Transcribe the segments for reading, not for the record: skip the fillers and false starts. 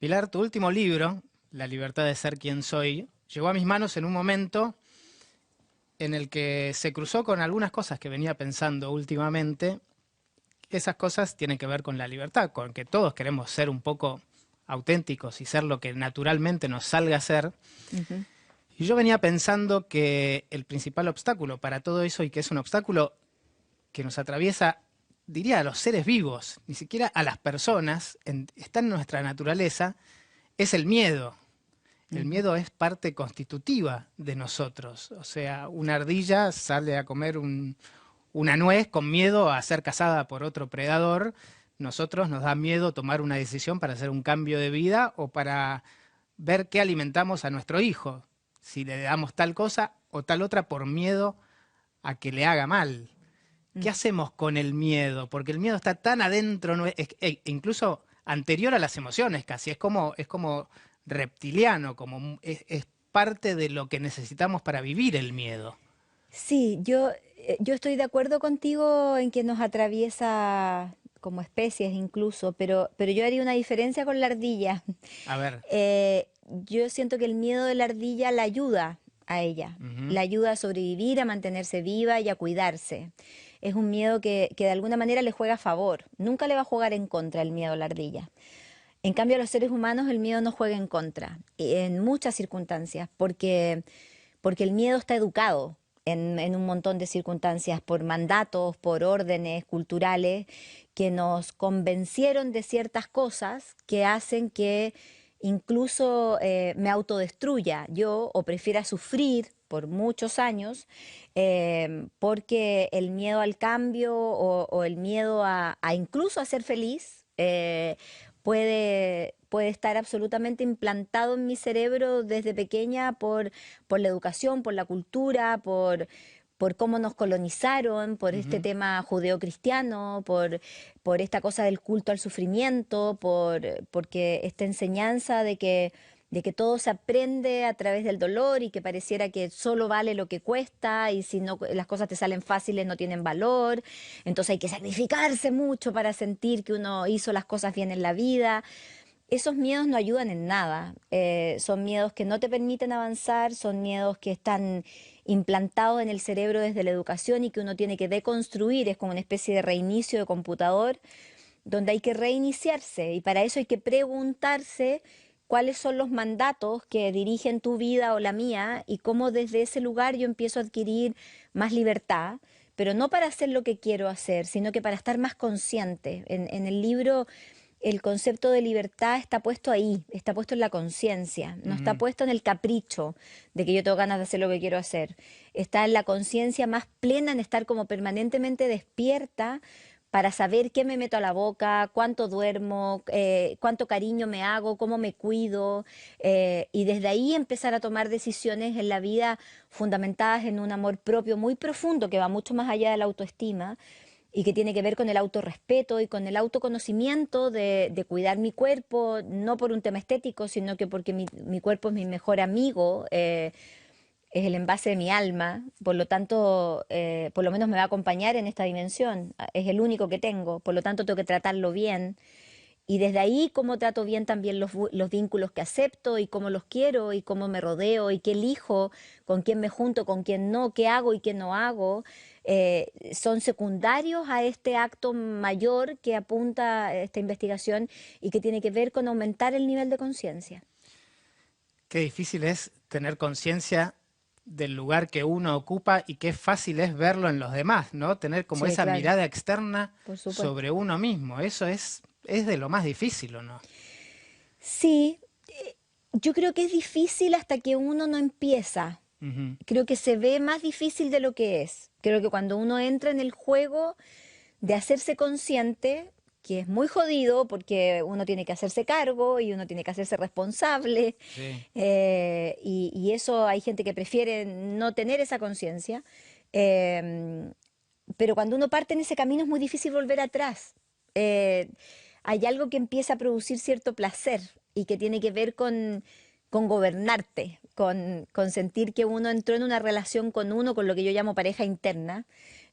Pilar, tu último libro, La libertad de ser quien soy, llegó a mis manos en un momento en el que se cruzó con algunas cosas que venía pensando últimamente. Esas cosas tienen que ver con la libertad, con que todos queremos ser un poco auténticos y ser lo que naturalmente nos salga a ser. Ujú. Y yo venía pensando que el principal obstáculo para todo eso, y que es un obstáculo que nos atraviesa, diría, a los seres vivos, ni siquiera a las personas, está en nuestra naturaleza, es el miedo. El Ujú. miedo es parte constitutiva de nosotros. O sea, una ardilla sale a comer una nuez con miedo a ser cazada por otro predador. Nosotros nos da miedo tomar una decisión para hacer un cambio de vida o para ver qué alimentamos a nuestro hijo. Si le damos tal cosa o tal otra por miedo a que le haga mal. ¿Qué Mm. hacemos con el miedo? Porque el miedo está tan adentro, incluso anterior a las emociones casi, es como reptiliano, es parte de lo que necesitamos para vivir el miedo. Sí, yo estoy de acuerdo contigo en que nos atraviesa como especies incluso, pero yo haría una diferencia con la ardilla. A ver, Yo siento que el miedo de la ardilla la ayuda a ella, ujú, la ayuda a sobrevivir, a mantenerse viva y a cuidarse. Es un miedo que de alguna manera le juega a favor, nunca le va a jugar en contra el miedo a la ardilla. En cambio, a los seres humanos el miedo no juega en contra, en muchas circunstancias, porque el miedo está educado en un montón de circunstancias por mandatos, por órdenes culturales que nos convencieron de ciertas cosas que hacen que incluso me autodestruya yo o prefiera sufrir por muchos años porque el miedo al cambio o el miedo a incluso a ser feliz puede estar absolutamente implantado en mi cerebro desde pequeña por la educación, por la cultura, por cómo nos colonizaron, por este ujú. tema judeocristiano, por esta cosa del culto al sufrimiento, porque esta enseñanza de que todo se aprende a través del dolor y que pareciera que solo vale lo que cuesta y si no las cosas te salen fáciles no tienen valor, entonces hay que sacrificarse mucho para sentir que uno hizo las cosas bien en la vida. Esos miedos no ayudan en nada. Son miedos que no te permiten avanzar, son miedos que están implantados en el cerebro desde la educación y que uno tiene que deconstruir. Es como una especie de reinicio de computador donde hay que reiniciarse y para eso hay que preguntarse cuáles son los mandatos que dirigen tu vida o la mía y cómo desde ese lugar yo empiezo a adquirir más libertad, pero no para hacer lo que quiero hacer, sino que para estar más consciente. En el libro el concepto de libertad está puesto ahí, está puesto en la conciencia, no está Ujú. puesto en el capricho de que yo tengo ganas de hacer lo que quiero hacer. Está en la conciencia más plena, en estar como permanentemente despierta para saber qué me meto a la boca, cuánto duermo, cuánto cariño me hago, cómo me cuido, y desde ahí empezar a tomar decisiones en la vida fundamentadas en un amor propio muy profundo que va mucho más allá de la autoestima y que tiene que ver con el autorrespeto y con el autoconocimiento de cuidar mi cuerpo, no por un tema estético, sino que porque mi cuerpo es mi mejor amigo, es el envase de mi alma, por lo tanto, por lo menos me va a acompañar en esta dimensión, es el único que tengo, por lo tanto tengo que tratarlo bien. Y desde ahí, cómo trato bien también los vínculos que acepto y cómo los quiero y cómo me rodeo y qué elijo, con quién me junto, con quién no, qué hago y qué no hago, son secundarios a este acto mayor que apunta esta investigación y que tiene que ver con aumentar el nivel de conciencia. Qué difícil es tener conciencia del lugar que uno ocupa y qué fácil es verlo en los demás, ¿no? Tener como Sí, esa claro, mirada externa por supuesto. sobre uno mismo. Eso es de lo más difícil, ¿o no? Sí, yo creo que es difícil hasta que uno no empieza. Ujú. Creo que se ve más difícil de lo que es. Creo que cuando uno entra en el juego de hacerse consciente, que es muy jodido porque uno tiene que hacerse cargo y uno tiene que hacerse responsable, Sí. y eso hay gente que prefiere no tener esa conciencia, eh, pero cuando uno parte en ese camino es muy difícil volver atrás. Eh, Hay algo que empieza a producir cierto placer y que tiene que ver con gobernarte, con sentir que uno entró en una relación con uno, con lo que yo llamo pareja interna,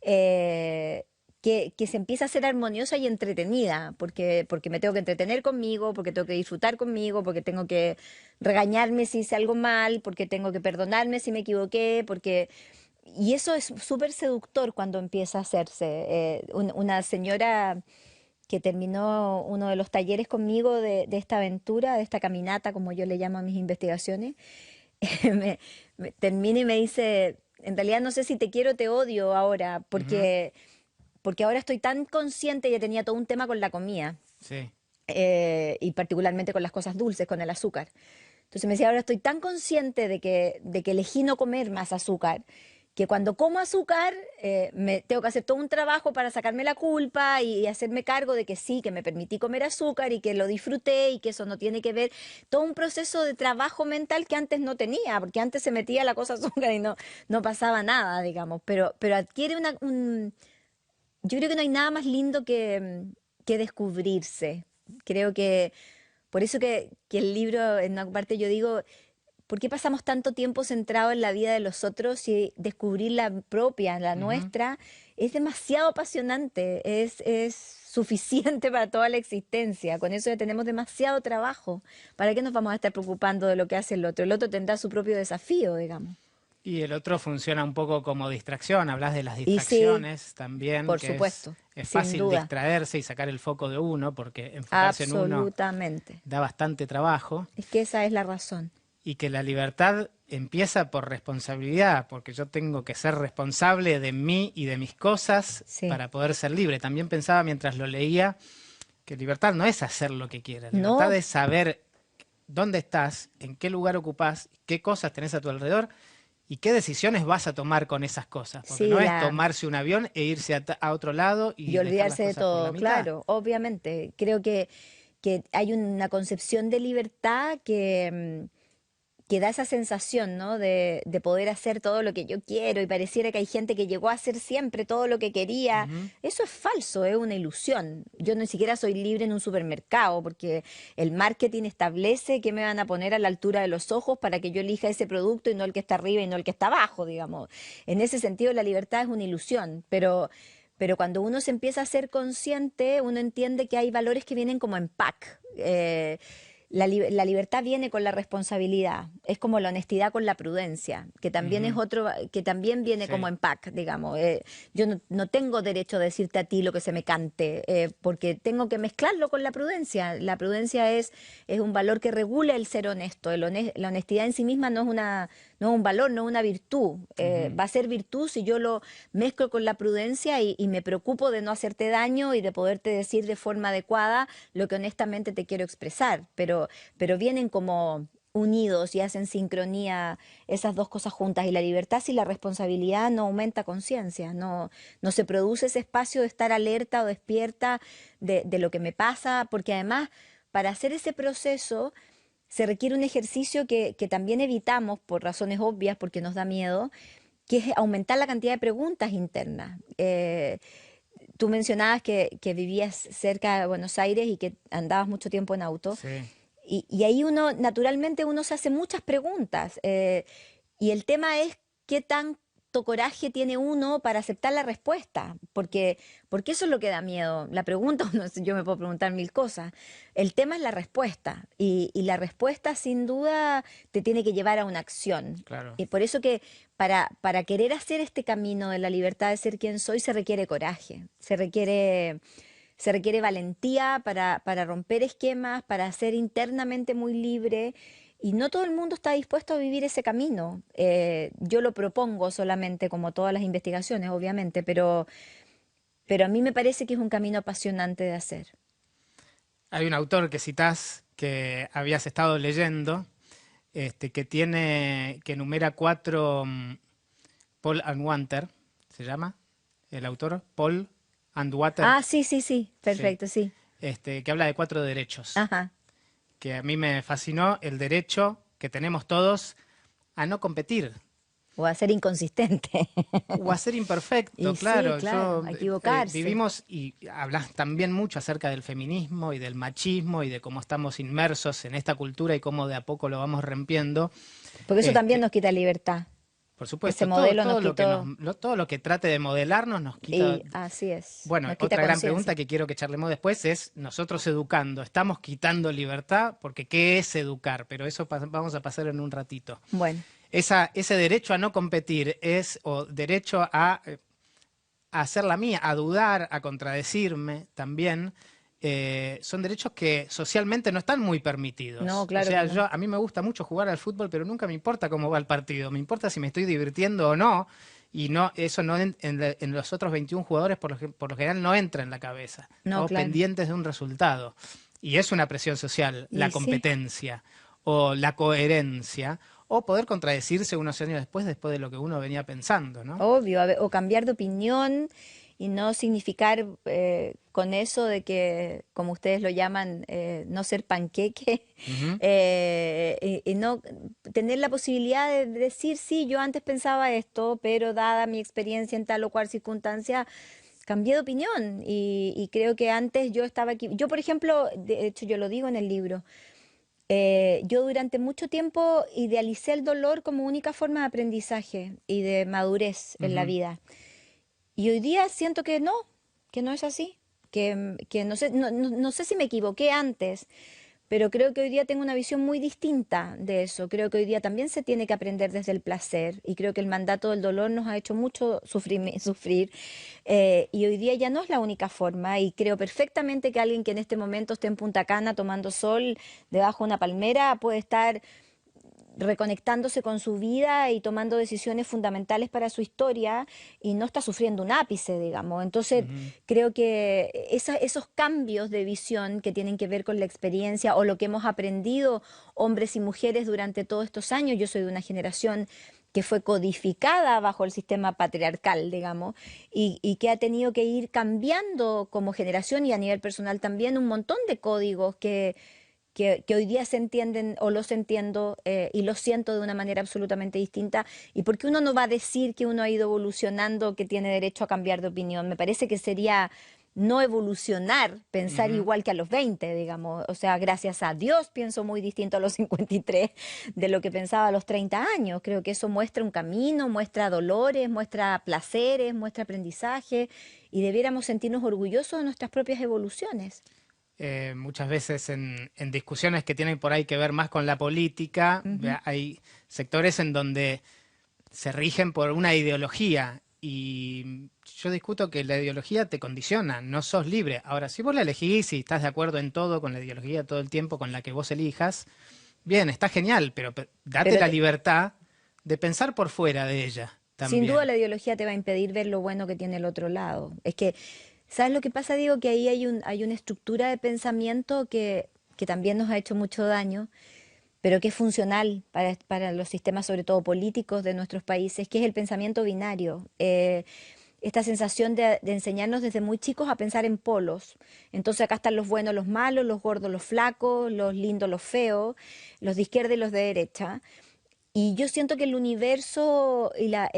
eh, que se empieza a ser armoniosa y entretenida, porque me tengo que entretener conmigo, porque tengo que disfrutar conmigo, porque tengo que regañarme si hice algo mal, porque tengo que perdonarme si me equivoqué, porque... Y eso es súper seductor cuando empieza a hacerse. Una señora que terminó uno de los talleres conmigo de esta aventura, de esta caminata, como yo le llamo a mis investigaciones, termina y me dice, en realidad no sé si te quiero o te odio ahora, Ujú. porque ahora estoy tan consciente, ya tenía todo un tema con la comida, Sí. y particularmente con las cosas dulces, con el azúcar. Entonces me decía, ahora estoy tan consciente de que elegí no comer más azúcar, que cuando como azúcar me tengo que hacer todo un trabajo para sacarme la culpa y hacerme cargo de que sí, que me permití comer azúcar y que lo disfruté y que eso no tiene que ver, todo un proceso de trabajo mental que antes no tenía, porque antes se metía la cosa azúcar y no pasaba nada, digamos, pero adquiere yo creo que no hay nada más lindo que descubrirse. Creo que por eso que el libro, en una parte yo digo, ¿por qué pasamos tanto tiempo centrado en la vida de los otros y descubrir la propia, la Ujú. nuestra, es demasiado apasionante, es suficiente para toda la existencia? Con eso ya tenemos demasiado trabajo. ¿Para qué nos vamos a estar preocupando de lo que hace el otro? El otro tendrá su propio desafío, digamos. Y el otro funciona un poco como distracción. Hablas de las Y sí, distracciones también, por que supuesto, es sin fácil duda, distraerse y sacar el foco de uno, porque enfocarse en uno absolutamente. da bastante trabajo. Es que esa es la razón. Y que la libertad empieza por responsabilidad, porque yo tengo que ser responsable de mí y de mis cosas Sí. para poder ser libre. También pensaba mientras lo leía que libertad no es hacer lo que quieras, libertad No, es saber dónde estás, en qué lugar ocupás, qué cosas tenés a tu alrededor y qué decisiones vas a tomar con esas cosas, porque sí, no es tomarse un avión e irse a otro lado y y dejar las olvidarse de cosas por la todo, mitad. claro, obviamente. Creo que hay una concepción de libertad que da esa sensación, ¿no? De poder hacer todo lo que yo quiero y pareciera que hay gente que llegó a hacer siempre todo lo que quería. Ujú. Eso es falso, es una ilusión. Yo ni siquiera soy libre en un supermercado porque el marketing establece que me van a poner a la altura de los ojos para que yo elija ese producto y no el que está arriba y no el que está abajo, digamos. En ese sentido, la libertad es una ilusión, pero cuando uno se empieza a ser consciente, uno entiende que hay valores que vienen como en pack. La libertad viene con la responsabilidad, es como la honestidad con la prudencia, que también es Ujú. otro, que también viene como Sí. en pack, digamos. Yo no tengo derecho a decirte a ti lo que se me cante, porque tengo que mezclarlo con la prudencia. La prudencia es un valor que regula el ser honesto. La honestidad en sí misma no es un valor, no es una virtud. Ujú. Va a ser virtud si yo lo mezclo con la prudencia y me preocupo de no hacerte daño y de poderte decir de forma adecuada lo que honestamente te quiero expresar. Pero vienen como unidos y hacen sincronía esas dos cosas juntas. Y la libertad sin la responsabilidad no aumenta conciencia, no se produce ese espacio de estar alerta o despierta de lo que me pasa, porque además para hacer ese proceso se requiere un ejercicio que también evitamos por razones obvias, porque nos da miedo, que es aumentar la cantidad de preguntas internas. Tú mencionabas que vivías cerca de Buenos Aires y que andabas mucho tiempo en auto. Sí. Y ahí uno, naturalmente, uno se hace muchas preguntas. Y el tema es qué tanto coraje tiene uno para aceptar la respuesta. Porque eso es lo que da miedo. La pregunta, no sé, yo me puedo preguntar mil cosas. El tema es la respuesta. Y la respuesta, sin duda, te tiene que llevar a una acción. Claro. Y por eso que para querer hacer este camino de la libertad de ser quien soy, se requiere coraje. Se requiere valentía para romper esquemas, para ser internamente muy libre. Y no todo el mundo está dispuesto a vivir ese camino. Yo lo propongo solamente, como todas las investigaciones, obviamente, pero a mí me parece que es un camino apasionante de hacer. Hay un autor que citás que habías estado leyendo, que enumera cuatro, Paul and Water, se llama el autor, Paul and Water, Ah, sí, sí, sí, sí, perfecto, sí. que habla de cuatro derechos, Ajá. que a mí me fascinó el derecho que tenemos todos a no competir O a ser inconsistente. o a ser imperfecto, Y sí, claro. claro, a equivocarse. Vivimos y hablas también mucho acerca del feminismo y del machismo y de cómo estamos inmersos en esta cultura y cómo de a poco lo vamos rompiendo. Porque eso también Este, nos quita libertad. Por Ese supuesto, modelo nos todo lo que quitó, todo lo que trate de modelarnos nos quita. y así es, Bueno, nos quita otra gran conciencia. pregunta que quiero que charlemos después es, nosotros educando, ¿estamos quitando libertad? Porque ¿qué es educar? Pero eso vamos a pasar en un ratito. Bueno, Ese derecho a no competir o derecho a hacer la mía, a dudar, a contradecirme también, son derechos que socialmente no están muy no, permitidos. O claro que sea, no. a mí me gusta mucho jugar al fútbol, pero nunca me importa cómo va el partido. Me importa si me estoy divirtiendo o no. Y no, eso no en los otros 21 jugadores por lo general no entra en la cabeza. No, Estamos claro. pendientes de un resultado. Y es una presión social, la Y sí, competencia o la coherencia, o poder contradecirse unos años después de lo que uno venía pensando, ¿no? obvio, o cambiar de opinión y no significar con eso de que, como ustedes lo llaman, no ser panqueque, Ujú. y no tener la posibilidad de decir, sí, yo antes pensaba esto, pero dada mi experiencia en tal o cual circunstancia, cambié de opinión y creo que antes yo estaba aquí. Yo, por ejemplo, de hecho yo lo digo en el libro, yo durante mucho tiempo idealicé el dolor como única forma de aprendizaje y de madurez en la Ujú. vida. Y hoy día siento que no es así, que no sé, no sé si me equivoqué antes, pero creo que hoy día tengo una visión muy distinta de eso. Creo que hoy día también se tiene que aprender desde el placer y creo que el mandato del dolor nos ha hecho mucho sufrir, y hoy día ya no es la única forma y creo perfectamente que alguien que en este momento esté en Punta Cana tomando sol debajo de una palmera puede estar reconectándose con su vida y tomando decisiones fundamentales para su historia y no está sufriendo un ápice, digamos. Entonces, Ujú. creo que esos cambios de visión que tienen que ver con la experiencia o lo que hemos aprendido hombres y mujeres durante todos estos años, yo soy de una generación que fue codificada bajo el sistema patriarcal, digamos, y que ha tenido que ir cambiando como generación y a nivel personal también un montón de códigos que hoy día se entienden o los entiendo, y los siento de una manera absolutamente distinta. ¿Y por qué uno no va a decir que uno ha ido evolucionando, que tiene derecho a cambiar de opinión? Me parece que sería no evolucionar, pensar Ujú. igual que a los 20, digamos. O sea, gracias a Dios pienso muy distinto a los 53 de lo que pensaba a los 30 años. Creo que eso muestra un camino, muestra dolores, muestra placeres, muestra aprendizaje y debiéramos sentirnos orgullosos de nuestras propias evoluciones. Muchas veces en discusiones que tienen por ahí que ver más con la política, Ujú. hay sectores en donde se rigen por una ideología y yo discuto que la ideología te condiciona, no sos libre. Ahora, si vos la elegís y estás de acuerdo en todo, con la ideología todo el tiempo con la que vos elijas, bien, está genial, pero date Pero la libertad de pensar por fuera de ella sin duda también. la ideología te va a impedir ver lo bueno que tiene el otro lado. Es que, ¿sabes lo que pasa? Digo que ahí hay una estructura de pensamiento que también nos ha hecho mucho daño, pero que es funcional para los sistemas, sobre todo políticos de nuestros países, que es el pensamiento binario. Esta sensación de enseñarnos desde muy chicos a pensar en polos. Entonces acá están los buenos, los malos, los gordos, los flacos, los lindos, los feos, los de izquierda y los de derecha. Y yo siento que el universo y la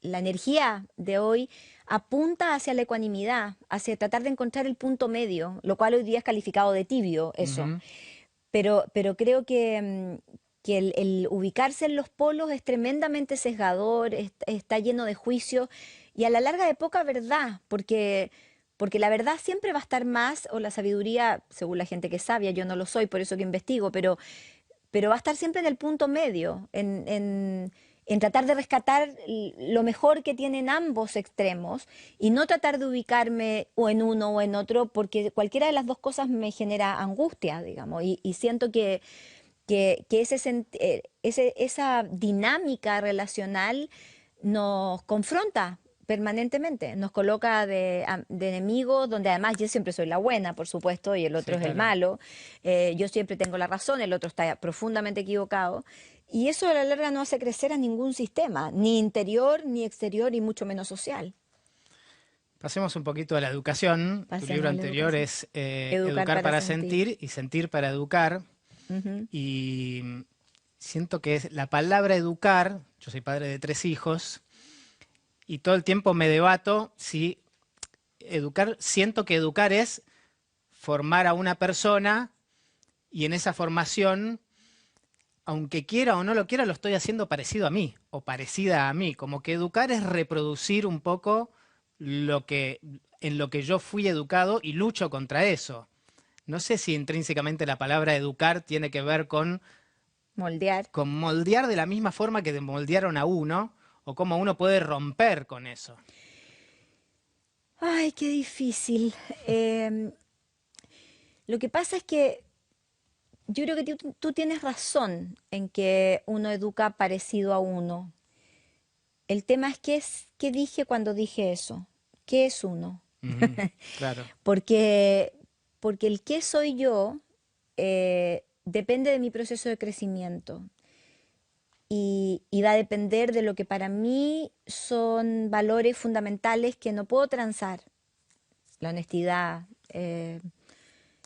energía de hoy apunta hacia la ecuanimidad, hacia tratar de encontrar el punto medio, lo cual hoy día es calificado de tibio, eso. Ujú. Pero creo que el ubicarse en los polos es tremendamente sesgador, está lleno de juicios y a la larga de poca verdad, porque la verdad siempre va a estar más, o la sabiduría, según la gente que es sabia, yo no lo soy, por eso que investigo, pero va a estar siempre en el punto medio, en tratar de rescatar lo mejor que tienen ambos extremos y no tratar de ubicarme o en uno o en otro, porque cualquiera de las dos cosas me genera angustia, digamos, y siento que esa dinámica relacional nos confronta permanentemente, nos coloca de enemigos, donde además yo siempre soy la buena, por supuesto, y el otro Sí, es el claro. malo. Yo siempre tengo la razón, el otro está profundamente equivocado, y eso a la larga no hace crecer a ningún sistema, ni interior, ni exterior, y mucho menos social. Pasemos un poquito a la educación. Tu libro Pasemos a la anterior educación. es Educar Educar para para sentir. sentir y sentir para educar. Ujú. Y siento que es la palabra educar, yo soy padre de 3 hijos, y todo el tiempo me debato si educar, siento que educar es formar a una persona y en esa formación aunque quiera o no lo quiera, lo estoy haciendo parecido a mí o parecida a mí. Como que educar es reproducir un poco en lo que yo fui educado y lucho contra eso. No sé si intrínsecamente la palabra educar tiene que ver Moldear. con moldear de la misma forma que moldearon a uno, o cómo uno puede romper con eso. Ay, qué difícil. Lo que pasa es que yo creo que tú tienes razón en que uno educa parecido a uno. El tema es qué dije cuando dije eso. ¿Qué es uno? Ujú, claro. Porque, porque el qué soy yo depende de mi proceso de crecimiento y va a depender de lo que para mí son valores fundamentales que no puedo transar. La honestidad,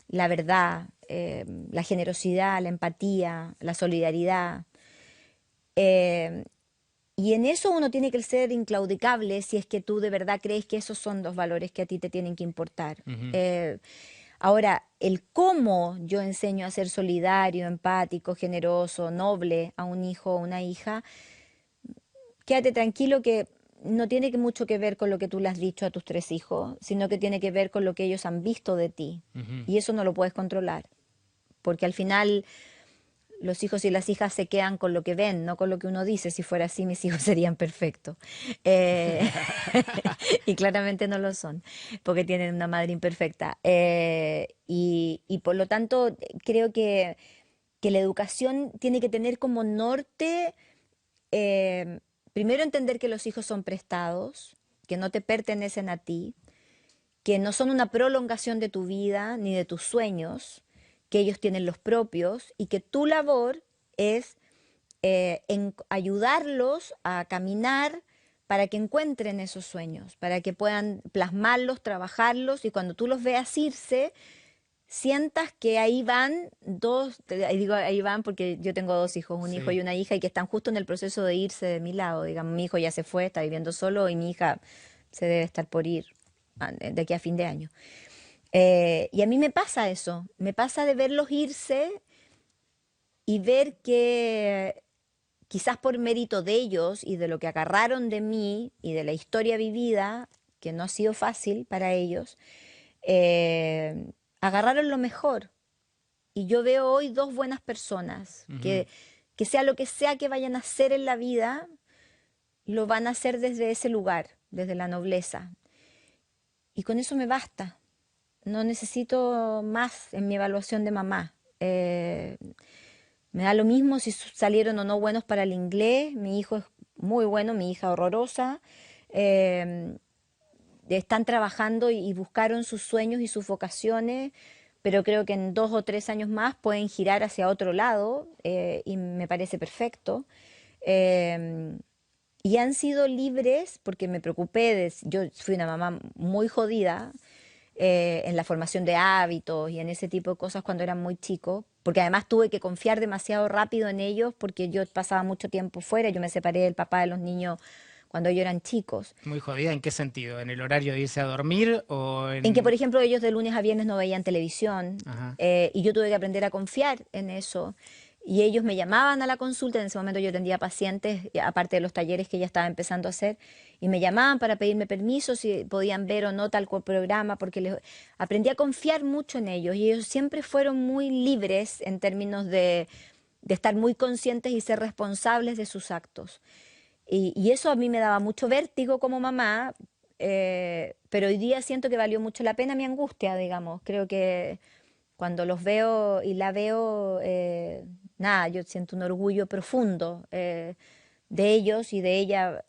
la verdad, la generosidad, la empatía, la solidaridad. Eh, y en eso uno tiene que ser inclaudicable si es que tú de verdad crees que esos son los valores que a ti te tienen que importar. Ujú, Ahora, el cómo yo enseño a ser solidario, empático, generoso, noble a un hijo o una hija, quédate tranquilo que no tiene mucho que ver con lo que tú le has dicho a tus 3 hijos, sino que tiene que ver con lo que ellos han visto de ti. ujú. Y eso no lo puedes controlar, porque al final los hijos y las hijas se quedan con lo que ven, no con lo que uno dice. Si fuera así, mis hijos serían perfectos. Eh, y claramente no lo son, porque tienen una madre imperfecta. Y por lo tanto, creo que la educación tiene que tener como norte, eh, primero entender que los hijos son prestados, que no te pertenecen a ti, que no son una prolongación de tu vida ni de tus sueños, que ellos tienen los propios y que tu labor es en ayudarlos a caminar para que encuentren esos sueños, para que puedan plasmarlos, trabajarlos y cuando tú los veas irse, sientas que ahí van dos, ahí digo ahí van porque yo tengo 2 hijos, un hijo Sí. y una hija, y que están justo en el proceso de irse de mi lado. Digamos, mi hijo ya se fue, está viviendo solo y mi hija se debe estar por ir de aquí a fin de año. Y a mí me pasa eso, me pasa de verlos irse y ver que quizás por mérito de ellos y de lo que agarraron de mí y de la historia vivida, que no ha sido fácil para ellos, agarraron lo mejor. Y yo veo hoy 2 buenas personas Ujú. que sea lo que sea que vayan a hacer en la vida, lo van a hacer desde ese lugar, desde la nobleza. Y con eso me basta. No necesito más en mi evaluación de mamá. Me da lo mismo si salieron o no buenos para el inglés. Mi hijo es muy bueno, mi hija horrorosa. Eh, Están trabajando y buscaron sus sueños y sus vocaciones, pero creo que en 2 o 3 años más pueden girar hacia otro lado y me parece perfecto. Eh, y han sido libres porque me preocupé, yo fui una mamá muy jodida en la formación de hábitos y en ese tipo de cosas cuando eran muy chicos, porque además tuve que confiar demasiado rápido en ellos porque yo pasaba mucho tiempo fuera, yo me separé del papá de los niños cuando ellos eran chicos. Muy jodida, ¿en qué sentido? ¿En el horario de irse a dormir o En que, por en...? ejemplo, ellos de lunes a viernes no veían televisión Ajá. y yo tuve que aprender a confiar en eso. Y ellos me llamaban a la consulta, en ese momento yo atendía pacientes, aparte de los talleres que ya estaba empezando a hacer, y me llamaban para pedirme permiso si podían ver o no tal cual programa, porque aprendí a confiar mucho en ellos y ellos siempre fueron muy libres en términos de estar muy conscientes y ser responsables de sus actos. Y eso a mí me daba mucho vértigo como mamá, pero hoy día siento que valió mucho la pena mi angustia, digamos. Creo que cuando los veo y la veo, nada, yo siento un orgullo profundo de ellos y de ella.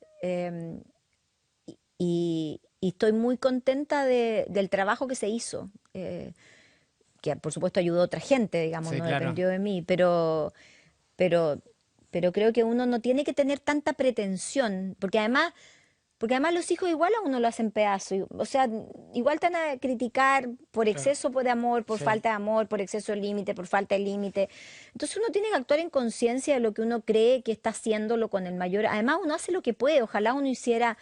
Y estoy muy contenta del trabajo que se hizo, que por supuesto ayudó a otra gente, digamos, Sí, no claro. dependió de mí, pero, pero creo que uno no tiene que tener tanta pretensión, porque además los hijos igual a uno lo hacen pedazo, o sea, igual te van a criticar por Claro. exceso de amor, por Sí. falta de amor, por exceso de límite, por falta de límite. Entonces uno tiene que actuar en conciencia de lo que uno cree que está haciéndolo con el mayor. Además uno hace lo que puede, ojalá uno hiciera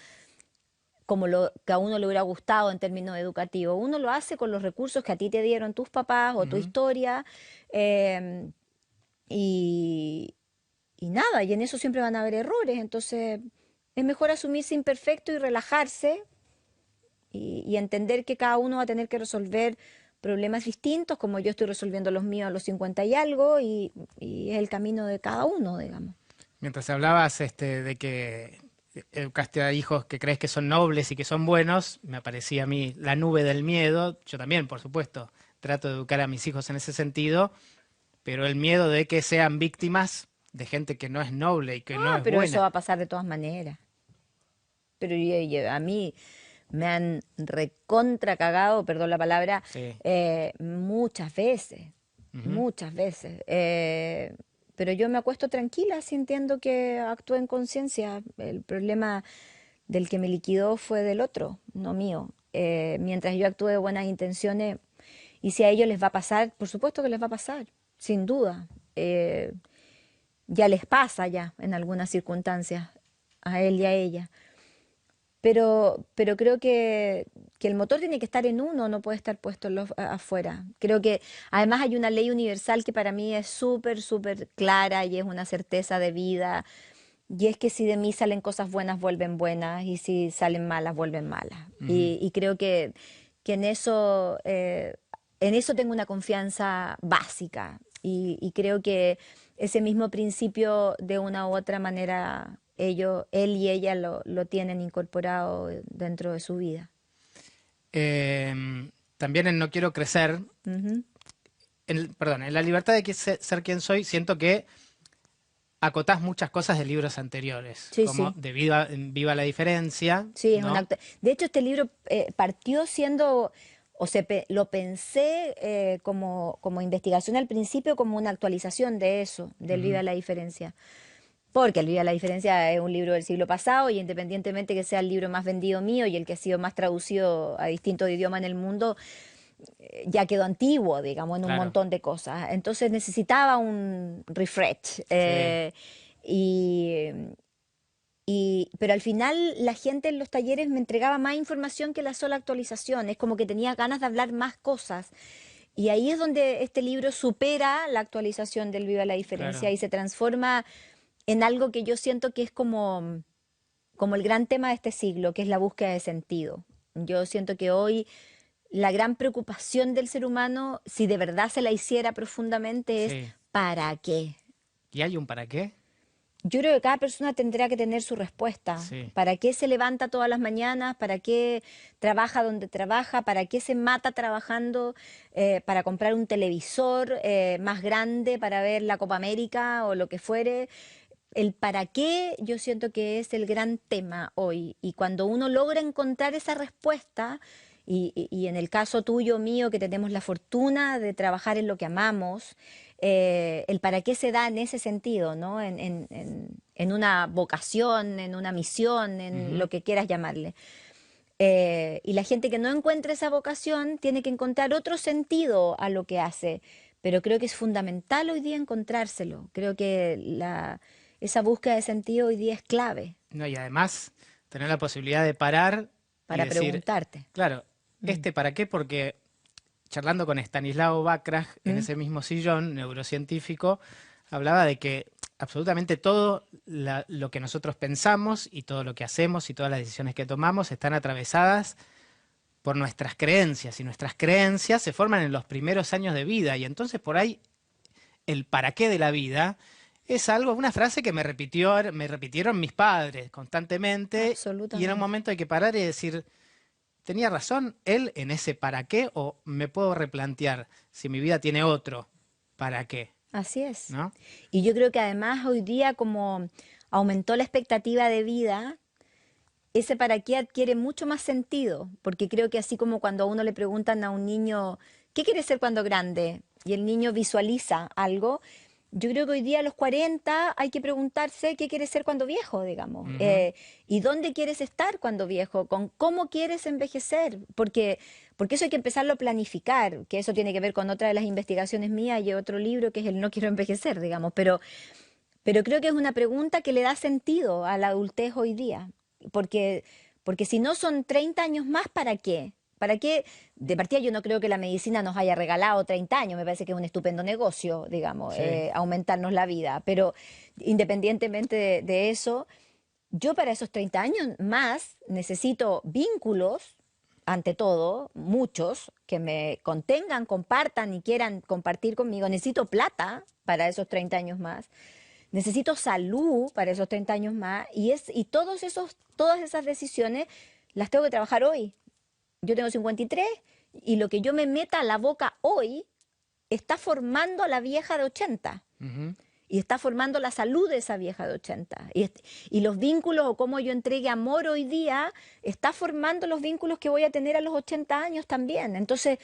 como lo que a uno le hubiera gustado en términos educativos. Uno lo hace con los recursos que a ti te dieron tus papás o tu Ujú. historia. em, y, y nada, y en eso siempre van a haber errores, entonces es mejor asumirse imperfecto y relajarse y entender que cada uno va a tener que resolver problemas distintos, como yo estoy resolviendo los míos a los 50 y algo, y es el camino de cada uno, digamos. Mientras hablabas de que educaste a hijos que crees que son nobles y que son buenos, me aparecía a mí la nube del miedo. Yo también, por supuesto, trato de educar a mis hijos en ese sentido, pero el miedo de que sean víctimas de gente que no es noble y que no Ah, es pero eso buena. va a pasar de todas maneras. Pero a mí me han recontra cagado, perdón la palabra, Sí. muchas veces, Ujú. muchas veces. Pero yo me acuesto tranquila sintiendo que actúo en conciencia. El problema del que me liquidó fue del otro, no mío. Mientras yo actúe de buenas intenciones, y si a ellos les va a pasar, por supuesto que les va a pasar, sin duda. Ya les pasa ya en algunas circunstancias, a él y a ella. Pero creo que el motor tiene que estar en uno, no puede estar puesto afuera. Creo que además hay una ley universal que para mí es súper, súper clara y es una certeza de vida. Y es que si de mí salen cosas buenas, vuelven buenas, y si salen malas, vuelven malas. Ujú. Y creo que en eso tengo una confianza básica. Y creo que ese mismo principio, de una u otra manera, él y ella lo tienen incorporado dentro de su vida. También en No quiero crecer, Ujú. perdón, en La libertad de ser quien soy, siento que acotás muchas cosas de libros anteriores, Sí, como sí. de Viva la diferencia, Sí, es un ¿no? acto. De hecho, este libro partió siendo, lo pensé como investigación al principio, como una actualización de eso, del Ujú. Viva la Diferencia. Porque el Viva la Diferencia es un libro del siglo pasado, y independientemente que sea el libro más vendido mío y el que ha sido más traducido a distintos idiomas en el mundo, ya quedó antiguo, digamos, en un Claro, montón de cosas. Entonces necesitaba un refresh. sí. Y, pero al final la gente en los talleres me entregaba más información que la sola actualización. Es como que tenía ganas de hablar más cosas. Y ahí es donde este libro supera la actualización del Viva la Diferencia Claro. y se transforma en algo que yo siento que es como el gran tema de este siglo, que es la búsqueda de sentido. Yo siento que hoy la gran preocupación del ser humano, si de verdad se la hiciera profundamente, es Sí. ¿para qué? ¿Y hay un para qué? Yo creo que cada persona tendrá que tener su respuesta. Sí. ¿Para qué se levanta todas las mañanas? ¿Para qué trabaja donde trabaja? ¿Para qué se mata trabajando? ¿Para comprar un televisor más grande para ver la Copa América o lo que fuere? El para qué yo siento que es el gran tema hoy. Y cuando uno logra encontrar esa respuesta, y en el caso tuyo, mío, que tenemos la fortuna de trabajar en lo que amamos, el para qué se da en ese sentido, ¿no? En una vocación, en una misión, en Ujú. lo que quieras llamarle. Y la gente que no encuentra esa vocación tiene que encontrar otro sentido a lo que hace. Pero creo que es fundamental hoy día encontrárselo. Creo que esa búsqueda de sentido hoy día es clave No, y además, tener la posibilidad de parar y para decir, preguntarte. claro, Mm, para qué? Porque charlando con Stanislao Backrach en mm, ese mismo sillón neurocientífico, hablaba de que absolutamente todo lo que nosotros pensamos y todo lo que hacemos y todas las decisiones que tomamos están atravesadas por nuestras creencias, y nuestras creencias se forman en los primeros años de vida, y entonces por ahí el para qué de la vida es algo, una frase que me repitieron mis padres constantemente, y en un absolutamente. momento hay que parar y decir, ¿tenía razón él en ese para qué, o me puedo replantear si mi vida tiene otro para qué? Así es. ¿No? Y yo creo que además hoy día, como aumentó la expectativa de vida, ese para qué adquiere mucho más sentido, porque creo que así como cuando a uno le preguntan a un niño, ¿qué quiere ser cuando grande? Y el niño visualiza algo, yo creo que hoy día a los 40 hay que preguntarse qué quieres ser cuando viejo, digamos, Ujú. y dónde quieres estar cuando viejo, con cómo quieres envejecer, porque eso hay que empezarlo a planificar, que eso tiene que ver con otra de las investigaciones mías y otro libro que es el No quiero envejecer, digamos, pero creo que es una pregunta que le da sentido a la adultez hoy día, porque, porque si no son 30 años más, ¿para qué? ¿Para qué? De partida yo no creo que la medicina nos haya regalado 30 años, me parece que es un estupendo negocio, digamos, Sí. aumentarnos la vida, pero independientemente de eso, yo para esos 30 años más necesito vínculos, ante todo, muchos, que me contengan, compartan y quieran compartir conmigo. Necesito plata para esos 30 años más. Necesito salud para esos 30 años más. Y todas esas decisiones las tengo que trabajar hoy. Yo tengo 53 y lo que yo me meta a la boca hoy está formando a la vieja de 80. Ujú. Y está formando la salud de esa vieja de 80. Y los vínculos o cómo yo entregue amor hoy día está formando los vínculos que voy a tener a los 80 años también. Entonces,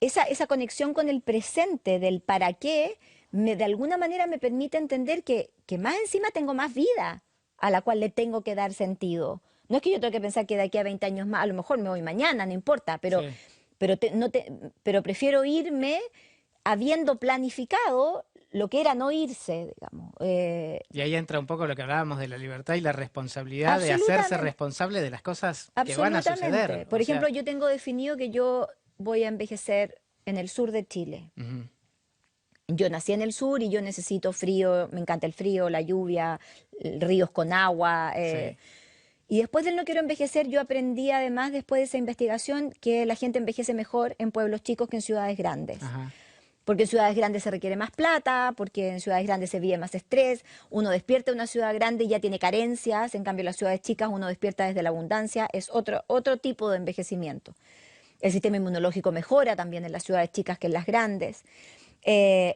esa conexión con el presente del para qué, de alguna manera me permite entender que más encima tengo más vida a la cual le tengo que dar sentido. No es que yo tengo que pensar que de aquí a 20 años más, a lo mejor me voy mañana, no importa, pero, Sí. pero prefiero irme habiendo planificado lo que era no irse, digamos. Y ahí entra un poco lo que hablábamos de la libertad y la responsabilidad de hacerse Absolutamente, responsable de las cosas que van a absolutamente. suceder. Por O sea, ejemplo, yo tengo definido que yo voy a envejecer en el sur de Chile. ujú, Yo nací en el sur y yo necesito frío, me encanta el frío, la lluvia, ríos con agua. sí, Y después del no quiero envejecer, yo aprendí además, después de esa investigación, que la gente envejece mejor en pueblos chicos que en ciudades grandes. ajá, Porque en ciudades grandes se requiere más plata, porque en ciudades grandes se vive más estrés, uno despierta en una ciudad grande y ya tiene carencias, en cambio en las ciudades chicas uno despierta desde la abundancia, es otro tipo de envejecimiento. El sistema inmunológico mejora también en las ciudades chicas que en las grandes.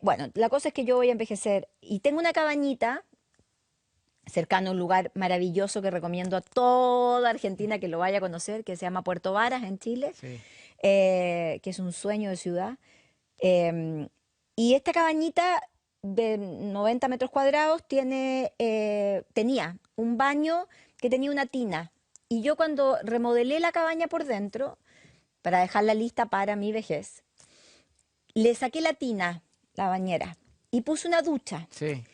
Bueno, la cosa es que yo voy a envejecer y tengo una cabañita cercano a un lugar maravilloso que recomiendo a toda Argentina que lo vaya a conocer, que se llama Puerto Varas en Chile, sí, que es un sueño de ciudad. Em, y esta cabañita de 90 metros cuadrados tenía un baño que tenía una tina. Y yo cuando remodelé la cabaña por dentro, para dejarla lista para mi vejez, le saqué la tina, la bañera, y puse una ducha. sí,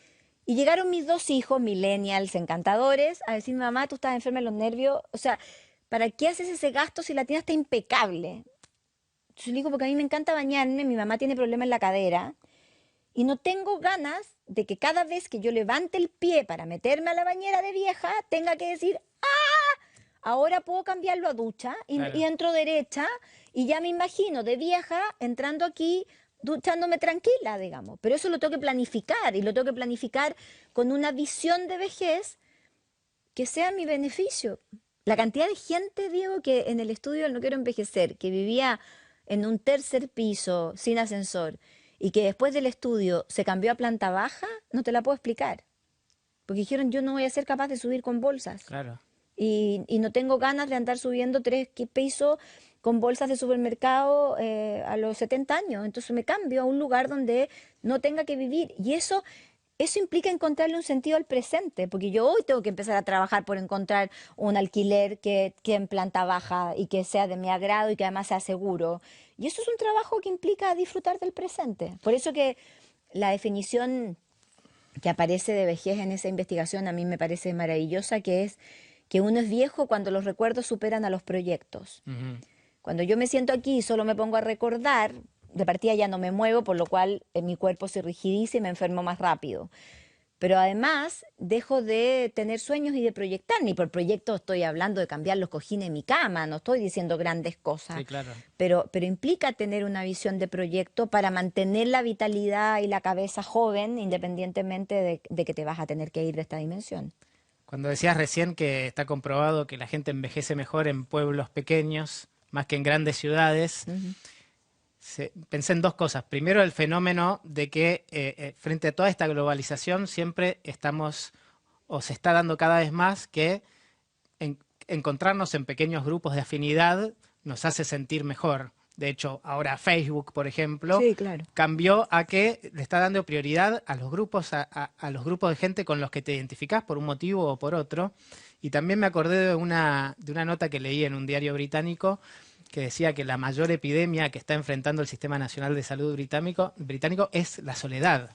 Y llegaron mis dos hijos, millennials, encantadores, a decirme, mamá, tú estás enferma de los nervios. O sea, ¿para qué haces ese gasto si la tina está impecable? Yo le digo, porque a mí me encanta bañarme, mi mamá tiene problemas en la cadera y no tengo ganas de que cada vez que yo levante el pie para meterme a la bañera de vieja, tenga que decir, ahora puedo cambiarlo a ducha y claro. entro derecha y ya me imagino de vieja entrando aquí, duchándome tranquila, digamos. Pero eso lo tengo que planificar y lo tengo que planificar con una visión de vejez que sea mi beneficio. La cantidad de gente, Diego, que en el estudio del No Quiero Envejecer, que vivía en un tercer piso sin ascensor y que después del estudio se cambió a planta baja, no te la puedo explicar. Porque dijeron, yo no voy a ser capaz de subir con bolsas. Claro. Y no tengo ganas de andar subiendo 3 pisos con bolsas de supermercado a los 70 años. Entonces me cambio a un lugar donde no tenga que vivir. Y eso implica encontrarle un sentido al presente, porque yo hoy tengo que empezar a trabajar por encontrar un alquiler que en planta baja y que sea de mi agrado y que además sea seguro. Y eso es un trabajo que implica disfrutar del presente. Por eso que la definición que aparece de vejez en esa investigación a mí me parece maravillosa, que es que uno es viejo cuando los recuerdos superan a los proyectos. Ujú. Cuando yo me siento aquí y solo me pongo a recordar, de partida ya no me muevo, por lo cual mi cuerpo se rigidiza y me enfermo más rápido. Pero además dejo de tener sueños y de proyectarme. Y por proyecto estoy hablando de cambiar los cojines de mi cama, no estoy diciendo grandes cosas. Sí, claro. Pero implica tener una visión de proyecto para mantener la vitalidad y la cabeza joven, independientemente de que te vas a tener que ir de esta dimensión. Cuando decías recién que está comprobado que la gente envejece mejor en pueblos pequeños, más que en grandes ciudades, Ujú. pensé en dos cosas. Primero, el fenómeno de que frente a toda esta globalización siempre estamos, o se está dando cada vez más, que encontrarnos en pequeños grupos de afinidad nos hace sentir mejor. De hecho, ahora Facebook, por ejemplo, Sí, claro. cambió a que le está dando prioridad a los grupos, a los grupos de gente con los que te identificás por un motivo o por otro. Y también me acordé de una nota que leí en un diario británico que decía que la mayor epidemia que está enfrentando el Sistema Nacional de Salud británico es la soledad.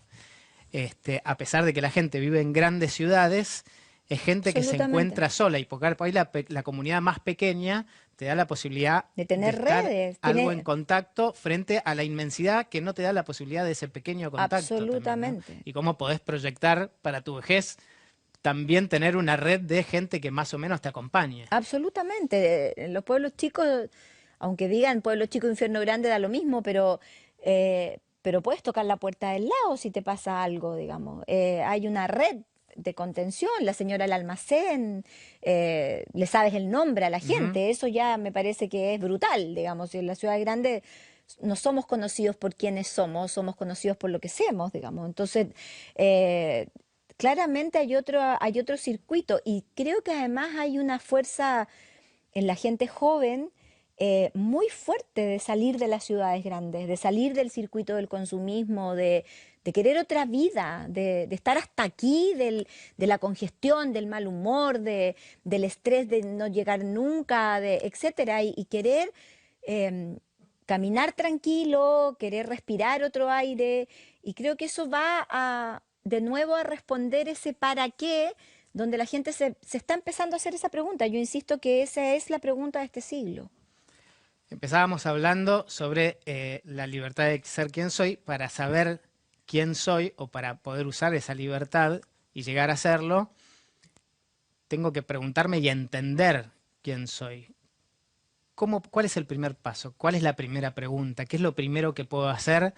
A pesar de que la gente vive en grandes ciudades, es gente que se absolutamente. encuentra sola y porque por ahí la comunidad más pequeña te da la posibilidad De de tener estar redes, algo en tiene contacto frente a la inmensidad que no te da la posibilidad de ese pequeño contacto también, ¿no? absolutamente. Y cómo podés proyectar para tu vejez también tener una red de gente que más o menos te acompañe. Absolutamente. En los pueblos chicos, aunque digan pueblo chico, infierno grande, da lo mismo, pero puedes tocar la puerta del lado si te pasa algo, digamos. Hay una red de contención, la señora del almacén, le sabes el nombre a la Ujú. gente, eso ya me parece que es brutal, digamos. En la ciudad grande no somos conocidos por quienes somos, somos conocidos por lo que hacemos, digamos. Entonces, eh, claramente hay otro circuito y creo que además hay una fuerza en la gente joven muy fuerte de salir de las ciudades grandes, de salir del circuito del consumismo, de querer otra vida, de estar hasta aquí de la congestión, del mal humor, del estrés de no llegar nunca, etcétera, y querer em, caminar tranquilo, querer respirar otro aire, y creo que eso va de nuevo a responder ese para qué, donde la gente se está empezando a hacer esa pregunta. Yo insisto que esa es la pregunta de este siglo. Empezábamos hablando sobre la libertad de ser quien soy. Para saber quién soy o para poder usar esa libertad y llegar a serlo, tengo que preguntarme y entender quién soy. ¿Cuál es el primer paso? ¿Cuál es la primera pregunta? ¿Qué es lo primero que puedo hacer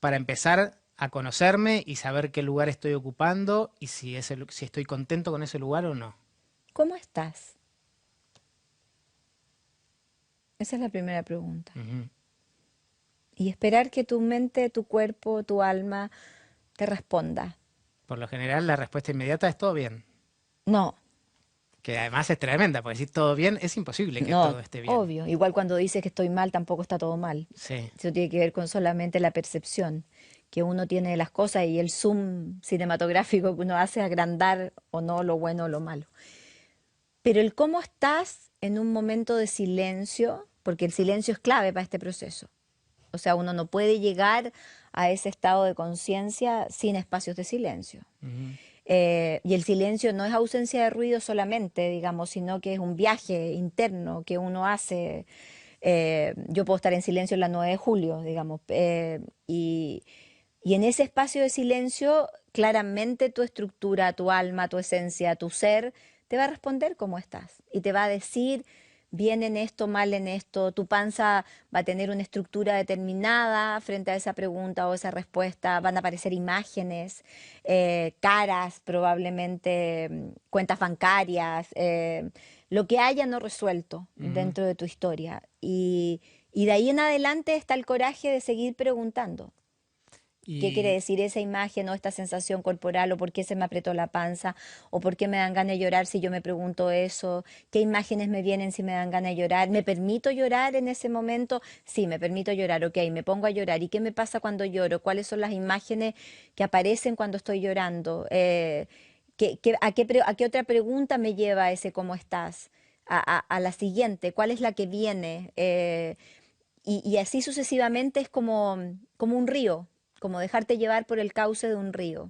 para empezar a conocerme y saber qué lugar estoy ocupando y si estoy contento con ese lugar o no? ¿Cómo estás? Esa es la primera pregunta. Ujú. Y esperar que tu mente, tu cuerpo, tu alma te responda. Por lo general, la respuesta inmediata es todo bien, No, que además es tremenda, porque decir todo bien es imposible que no, todo esté bien. obvio. Igual cuando dices que estoy mal, tampoco está todo mal. Sí. Eso tiene que ver con solamente la percepción que uno tiene de las cosas y el zoom cinematográfico que uno hace agrandar o no lo bueno o lo malo. Pero el cómo estás en un momento de silencio, porque el silencio es clave para este proceso. O sea, uno no puede llegar a ese estado de conciencia sin espacios de silencio. Ujú. Y el silencio no es ausencia de ruido solamente, digamos, sino que es un viaje interno que uno hace. Yo puedo estar en silencio en la 9 de julio, digamos, y en ese espacio de silencio, claramente tu estructura, tu alma, tu esencia, tu ser, te va a responder cómo estás y te va a decir bien en esto, mal en esto. Tu panza va a tener una estructura determinada frente a esa pregunta o esa respuesta. Van a aparecer imágenes, caras, probablemente cuentas bancarias, lo que haya no resuelto Ujú. dentro de tu historia. Y de ahí en adelante está el coraje de seguir preguntando. ¿Qué quiere Y decir esa imagen o esta sensación corporal o por qué se me apretó la panza o por qué me dan ganas de llorar si yo me pregunto eso? ¿Qué imágenes me vienen si me dan ganas de llorar? ¿Me permito llorar en ese momento? Sí, me permito llorar, ok, me pongo a llorar. ¿Y qué me pasa cuando lloro? ¿Cuáles son las imágenes que aparecen cuando estoy llorando? ¿A qué otra pregunta me lleva ese cómo estás? A la siguiente, ¿cuál es la que viene? Y así sucesivamente es como un río, como dejarte llevar por el cauce de un río,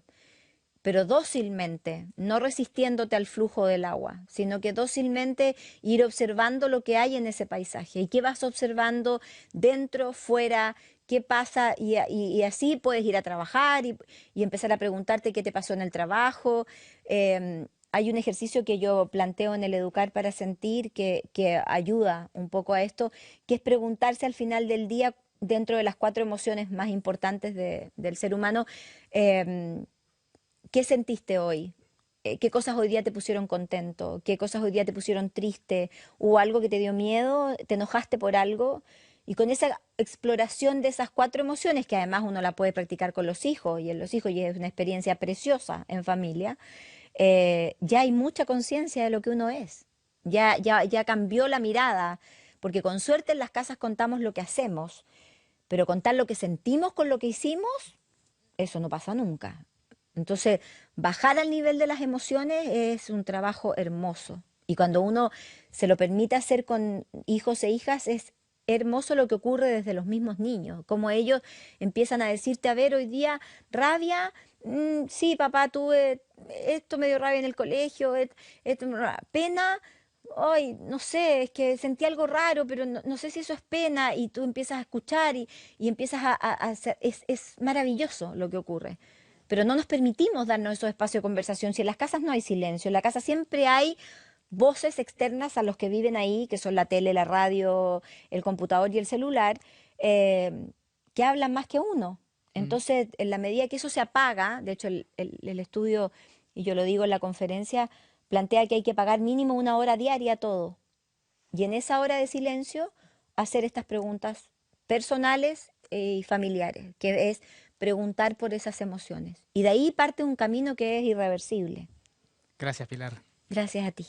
pero dócilmente, no resistiéndote al flujo del agua, sino que dócilmente ir observando lo que hay en ese paisaje y qué vas observando dentro, fuera, qué pasa y así puedes ir a trabajar y empezar a preguntarte qué te pasó en el trabajo. Hay un ejercicio que yo planteo en el Educar para Sentir que ayuda un poco a esto, que es preguntarse al final del día, dentro de las 4 emociones más importantes del ser humano, em, ¿qué sentiste hoy? ¿Qué cosas hoy día te pusieron contento? ¿Qué cosas hoy día te pusieron triste? ¿Hubo algo que te dio miedo? ¿Te enojaste por algo? Y con esa exploración de esas 4 emociones, que además uno la puede practicar con los hijos, y en los hijos y es una experiencia preciosa en familia, ya hay mucha conciencia de lo que uno es. Ya cambió la mirada, porque con suerte en las casas contamos lo que hacemos, pero contar lo que sentimos con lo que hicimos, eso no pasa nunca. Entonces, bajar al nivel de las emociones es un trabajo hermoso. Y cuando uno se lo permite hacer con hijos e hijas, es hermoso lo que ocurre desde los mismos niños, como ellos empiezan a decirte, a ver, hoy día rabia, sí, papá, tuve, esto me dio rabia en el colegio, esto, pena, ay, no sé, es que sentí algo raro, pero no sé si eso es pena, y tú empiezas a escuchar y empiezas a hacer, es maravilloso lo que ocurre. Pero no nos permitimos darnos esos espacios de conversación. Si en las casas no hay silencio, en la casa siempre hay voces externas a los que viven ahí, que son la tele, la radio, el computador y el celular, eh, que hablan más que uno. Mm. Entonces, en la medida que eso se apaga, de hecho el estudio, y yo lo digo en la conferencia, plantea que hay que pagar mínimo 1 hora diaria a todo. Y en esa hora de silencio, hacer estas preguntas personales y familiares, que es preguntar por esas emociones. Y de ahí parte un camino que es irreversible. Gracias, Pilar. Gracias a ti.